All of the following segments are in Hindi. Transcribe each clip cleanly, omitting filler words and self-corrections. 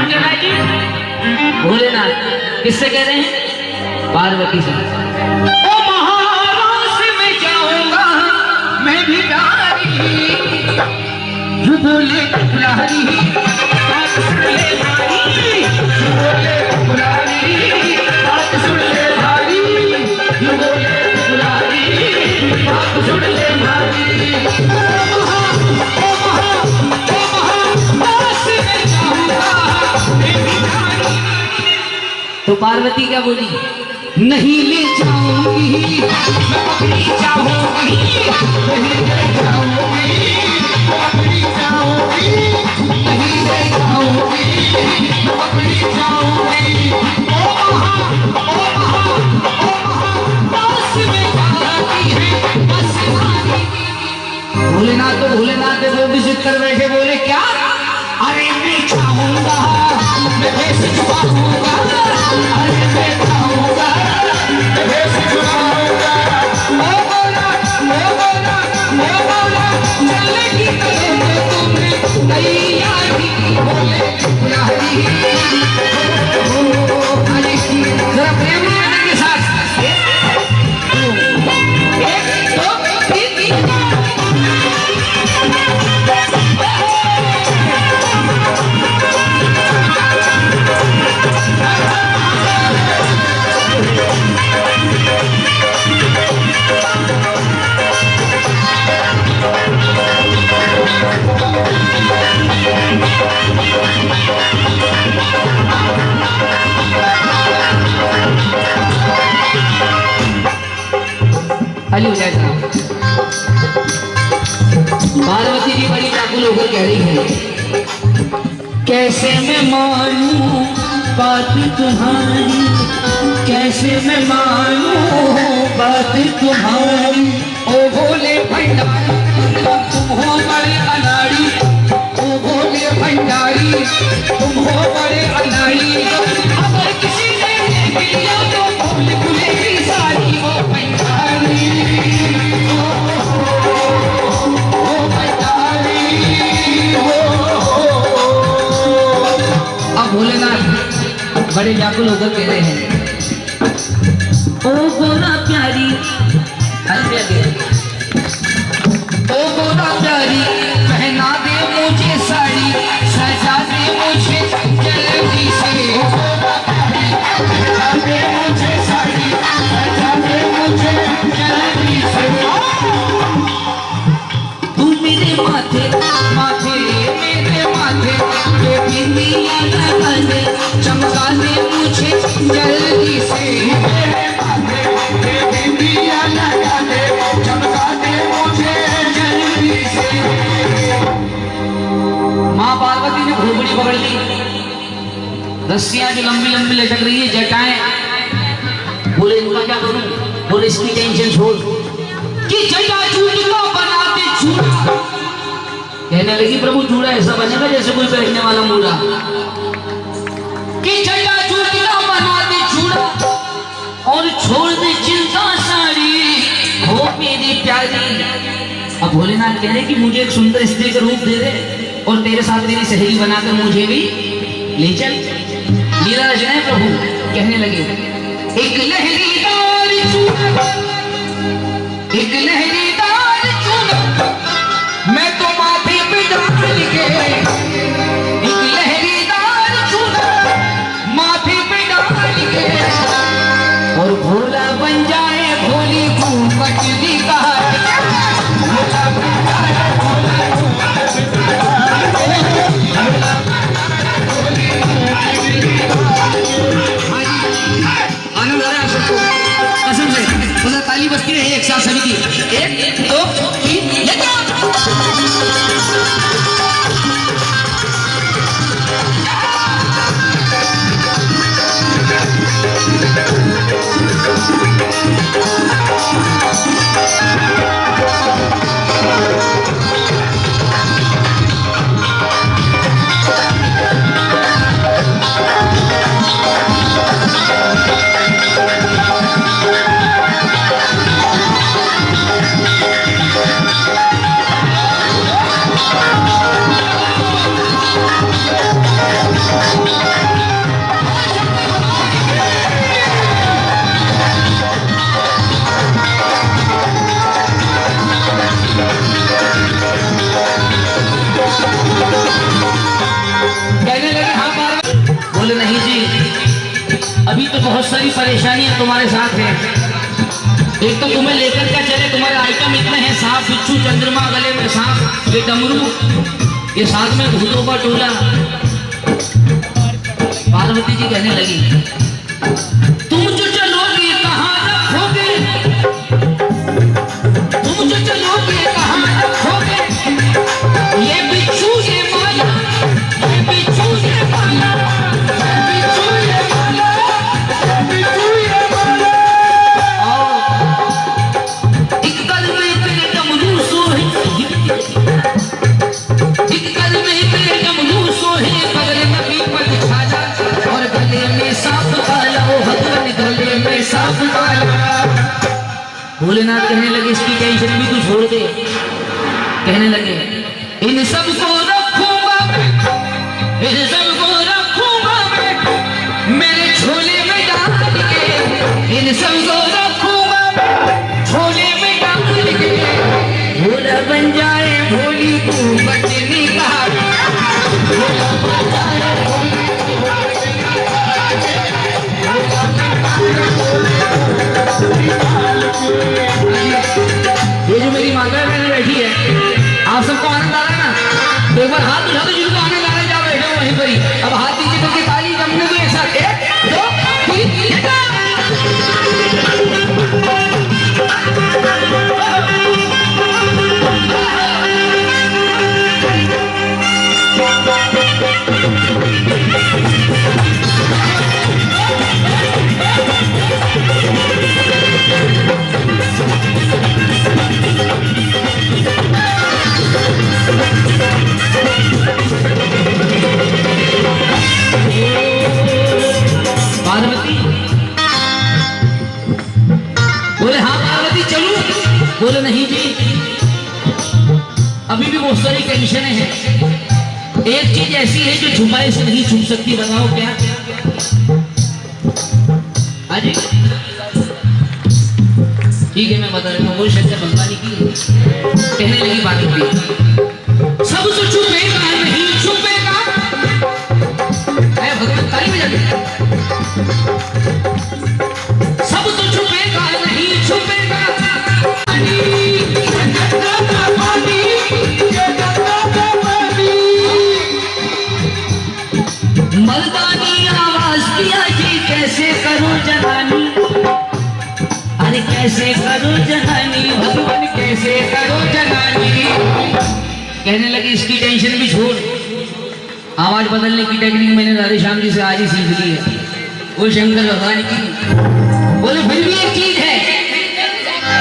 जगह जी भोलेनाथ किससे कह रहे हैं? पार्वती से। ओ महाराज में जाऊंगा मैं भी प्यारी, जो बोले पुरारी बात सुन ले भारी, जो बोले पुरारी बात सुन ले भारी, जो बोले पुरारी बात सुन ले भारी। तो पार्वती क्या बोली? नहीं ले जाऊंगी अपनी चाहूंगी, नहीं ले जाऊंगी अपनी चाहूंगी, नहीं ले जाऊंगी अपनी चाहूंगी। ओ महा बस में जाती है बस भारी। भोलेनाथ तो भोलेनाथ है, वो भी जिद कर बैठे, बोले क्या? अरे मैं चाहूंगा मैं भेष छुपाऊंगा, अरे मैं चाहूंगा मैं भेष छुपाऊंगा। ओ बोला चलेगी करेंगे तुमने तैयारी, बोले पुरारी। जरा प्रेम के साथ एक दो तीन। खाली हो जाएगा। पार्वती जी बड़ी व्याकुल होकर कह रही है, कैसे मैं मानूं बात तुम्हारी, कैसे मैं मानूं बात तुम्हारी। ओ भोले भंडारी तुम हो बड़े अनाड़ी, ओ भोले भंडारी तुम हो बड़े अनाड़ी। अगर किसी ने देख लिया तो भूल भुलेगी सारी। ओ भंडारी ओ भंडारी अब भोलेनाथ बड़े व्याकुल होकर कह रहे हैं, ओ गोरा प्यारी ओ गोरा प्यारी पहना दे मुझे साड़ी, सजा दे मुझे जल्दी से। ओ गोरा प्यारी पहना दे मुझे साड़ी, सजा दे मुझे जल्दी से। तू मेरे माथे माथे मेरे माथे ये बिंदिया लगा दे, चमका दे मुझे जल्दी से। मेरे माथे ये बिंदिया लगा दे, चमका दे मुझे जल्दी से। माँ पार्वती ने घोंपड़ी पकड़ ली, रस्सियां जो लंबी लंबी लटक रही है, जटाएं। बोले इनका क्या करूं? बोले इसकी टेंशन छोड़ कि जटा चूड़ी को बना दे चूड़ा। कहने लगी प्रभु चूड़ा ऐसा बनेगा जैसे कोई बैठने वाला मूड़ा, कि जटा चूड़ी को बना दे चूड़ा और छोड़ दे चिंता सारी, हो मेरी प्यारी। अब भोलेनाथ कह रहे कि मुझे एक सुंदर स्त्री का रूप दे दे और तेरे साथ मेरी सहेली बनाकर मुझे भी ले चल। लीला रचना प्रभु कहने लगे, एक लहरीदार चूड़ा, एक लहरीदार चूड़ा मैं तो माथे पे डाल के, एक लहरीदार चूड़ा माथे पे डाल के, और भोला बन जाए भोली घूमटली का। भोला बन जाए भोला आनंद आ रहा है सबको कसम से। ताली बजती है एक साथ सभी की। एक कहने लगे हाँ पार्वती। बोले नहीं जी, अभी तो बहुत सारी परेशानियां तुम्हारे साथ है। एक तो तुम्हें लेकर क्या चले, तुम्हारे आइटम इतने हैं, सांप बिच्छू चंद्रमा, गले में सांप, ये डमरू, ये साथ में भूतों का टोला। पार्वती जी कहने लगी तुम जो चलोगे कहाँ रखोगे, तुम जो चलोगे कहाँ रखोगे, ये बिच्छू ये माला, ये बिच्छू ये माला, ये बिच्छू ये माला, ये बिच्छू ये माला। एक कल में तेरे डमरू सोहे, एक कल में तेरे डमरू सोहे, बगल में पीपल छाजा, और गले में सांप काला, ओ भगवान गले में सांप काला। भोलेनाथ कहने लगे इसकी टेंशन भी तू छोड़ दे। कहने लगे इन सबको रखूंगा, इन सबको रखूंगा मैं मेरे झोले में डाल के, इन सबको रखूंगा झोले में डाल के, भोला बन जाए भोली को बचने का, भोला बन जाए भोली को बचने का। ये जो मेरी माता मैंने बैठी है, आप सबको आनंद आ रहा है ना? तो एक बार हाथ उठा दो जिनको आनंद आ रहा है, जा बैठे हो वहीं पर ही। अब हाथ नीचे करके ताली जमने दो एक साथ, 1 2 3। पार्वती बोले हाँ पार्वती चलूं? बोले नहीं जी, अभी भी बहुत सारी टेंशन है। एक चीज ऐसी है जो छुपाए से नहीं छुप सकती, बताओ क्या? अजी ठीक है मैं बता रहा हूँ। वो शंकर भगवान की कहने लगी पार्वती सब तो छुपेगा नहीं छुपेगा, भगवान ताली में जाते सब तो छुपेगा नहीं छुपेगा, मर्दानी आवाज किया जी कैसे करो जनानी, अरे कैसे करो जनानी, भगवान कैसे करो जनानी। कहने लगी इसकी टेंशन भी छोड़, आवाज बदलने की टेक्निक मैंने राधे श्याम जी से आज ही सीख ली है, वो शंकर भगवान की। बोले फिर भी एक चीज है।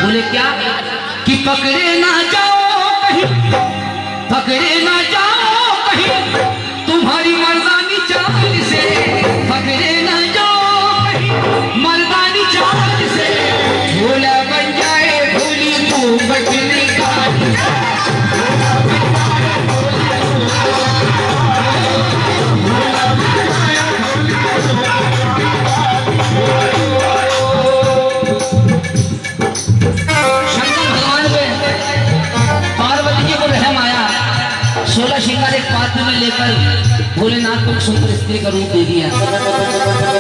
बोले क्या? कि पकड़े ना जाओ कहीं, पकड़े ना जाओ कहीं तुम्हारी मर्दानी चाल से, पकड़े ना जाओ कहीं मर्दानी चाल से, भोला बन जाए भोली को बचने का। श्रृंगार एक पात्र में लेकर भोलेनाथ को सुंदर स्त्री का रूप दे दिया।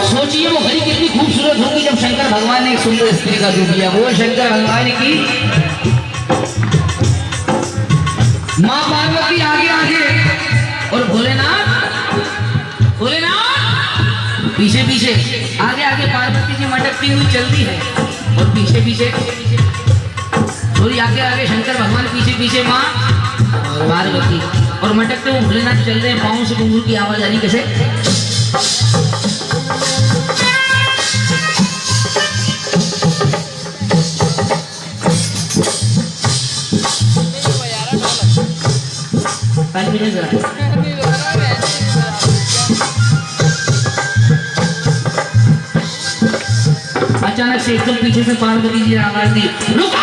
सोचिए वो घड़ी कितनी खूबसूरत होगी जब शंकर भगवान ने एक सुंदर स्त्री का रूप दिया। वो शंकर भगवान की माँ पार्वती आगे आगे और भोलेनाथ भोलेनाथ पीछे पीछे, आगे आगे पार्वती जी मटकती हुई चलती है और पीछे पीछे थोड़ी आगे आगे शंकर भगवान, पीछे पीछे माँ पार्वती, और मटकते वो भोलेनाथ चल रहे हैं। पाँव से घुंघरू की आवाज आ रही कैसे? अचानक से एकदम पीछे से पार्वती जी ने आवाज दी, रुको!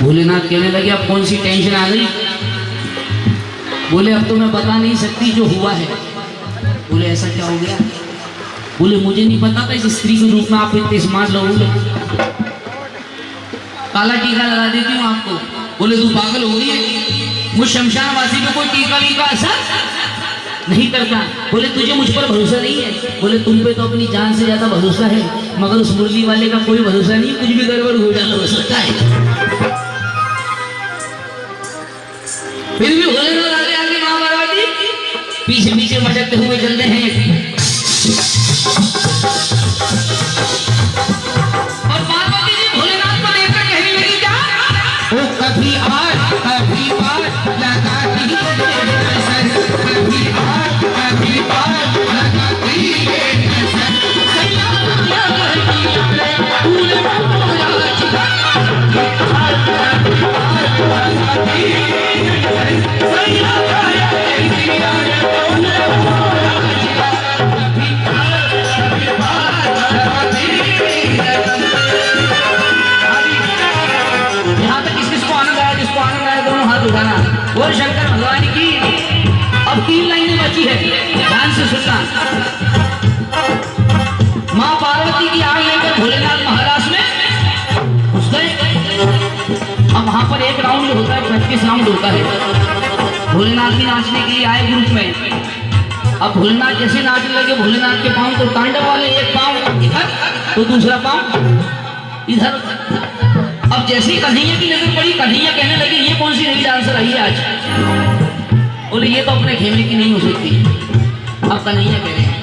भोलेनाथ कहने लगे अब कौन सी टेंशन आ गई? बोले अब तो मैं बता नहीं सकती जो हुआ है। बोले ऐसा क्या हो गया? बोले मुझे नहीं पता था इस स्त्री के रूप में आप इतने स्मार्ट लोगे, काला टीका लगा देती हूँ आपको। बोले तू पागल हो गई है? मुझ शमशानवासी पे कोई टीका वीका असर नहीं करता। बोले तुझे मुझ पर भरोसा नहीं है? बोले तुम पे तो अपनी जान से ज्यादा भरोसा है, मगर उस मुरली वाले का कोई भरोसा नहीं, कुछ भी गड़बड़ हो जाता हो सकता है। फिर भी भोलेनाथ आगे आगे मां पार्वती पीछे पीछे मटकते हुए चलते हैं। और पार्वती जी भोलेनाथ को देखकर कहने लगी क्या? ओ कभी आज कभी बार लगाती है नजर, कभी आज कभी बार लगाती है नजर। सैया क्या कहती है तूने मोरा जिया, लगाती है नजर। सैया क्या कहती है तूने मोरा जिया, कभी आज कभी बार लगाती है नजर। यहाँ तक किसको आनंद आया? जिसको आनंद आया दोनों हाथ उठाना। और शंकर भगवान की अब 3 लाइनें बची है, ध्यान से सुनना। मां पार्वती की आग लेकर भोलेनाथ महाराज में घुस गए। अब वहां पर एक राउंड होता है, 25 राउंड होता है। भोलेनाथ भी नाचने के लिए आए ग्रुप में। अब भोलेनाथ जैसे नाचने लगे, भोलेनाथ के पांव तो तांडव वाले, एक पांव इधर तो दूसरा पांव इधर। अब जैसे ही कन्हैया की नजर पड़ी, कन्हैया कहने लगी ये कौन सी नई डांसर आई है आज? बोले ये तो अपने खेमे की नहीं हो सकती। अब कन्हैया कह रहे हैं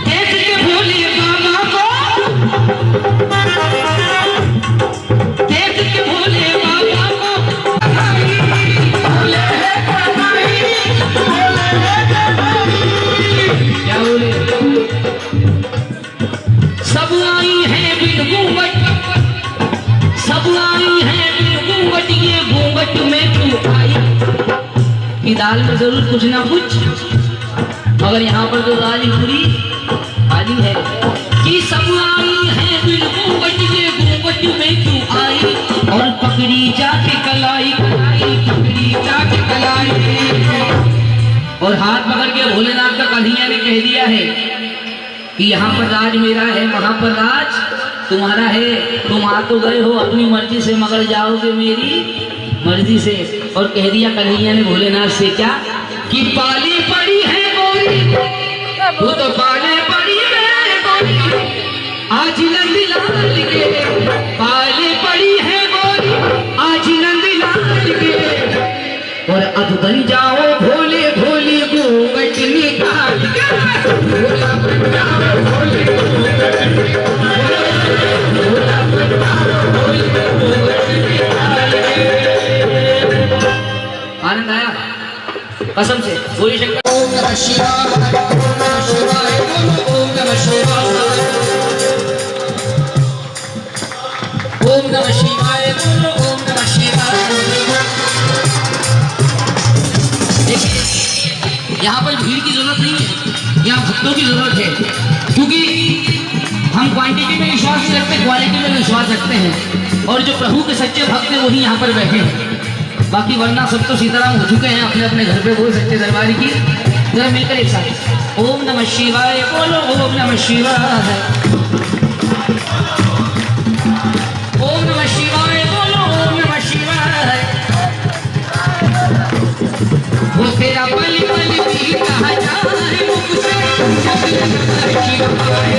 देख के भोले बाबा को, देख के भोले बाबा को, भोले है कन्हैया, भोले है कन्हैया। क्या बोले? सब आई है बिन घूंघट, सब आई है बिन घूंघट, ये घूंघट में तू आई। कि दाल में जरूर कुछ ना कुछ, मगर यहाँ पर तो दाल ही पूरी खाली है। कि सब आई है बिन घूंघट, ये घूंघट में तू आई। और पकड़ी जाके कलाई, कलाई पकड़ी जाके कलाई। और हाथ पकड़ के भोलेनाथ का कन्हैया ने कह दिया है कि यहाँ पर राज मेरा है, वहां पर राज तुम्हारा है। तुम आ तो गए हो अपनी मर्जी से, मगर जाओगे मेरी मर्जी से। और कह दिया कन्हैया ने भोलेनाथ से क्या? कि पाली पड़ी है गोरी, तू तो पाले पड़ी है गोरी, आज नंदलाल के पाले पड़ी है गोरी, आज नंदलाल के। और अब बन जाओ भोले भोले घूंघट निकाल के, भोला बन जाओ भोले घूंघट निकाल के, भोला बन जाओ भोले घूंघट निकाल के। आनंद आया कसम से? बोलिए शंकर। ओम नमः शिवाय, ओम नमः शिवाय, ओम नमः शिवाय, ओम नमः शिवाय, ओम नमः शिवाय। देखिए यहाँ पर भीड़ की जरूरत नहीं है, यहाँ भक्तों की जरूरत है। क्योंकि हम क्वांटिटी में विश्वास नहीं रखते, क्वालिटी में विश्वास रखते हैं। और जो प्रभु के सच्चे भक्त हैं वही यहाँ पर बैठे हैं। बाकी वरना सब तो सीताराम हो चुके हैं, अपने अपने घर पे बोल सकते दरबार की। जरा मिलकर एक साथ ओम नमः शिवाय बोलो, ओम नमः शिवाय, ओम नमः शिवाय बोलो, ओम नमः शिवाय। वो तेरा पल पल भी कहा जाए मुझसे, शिवाय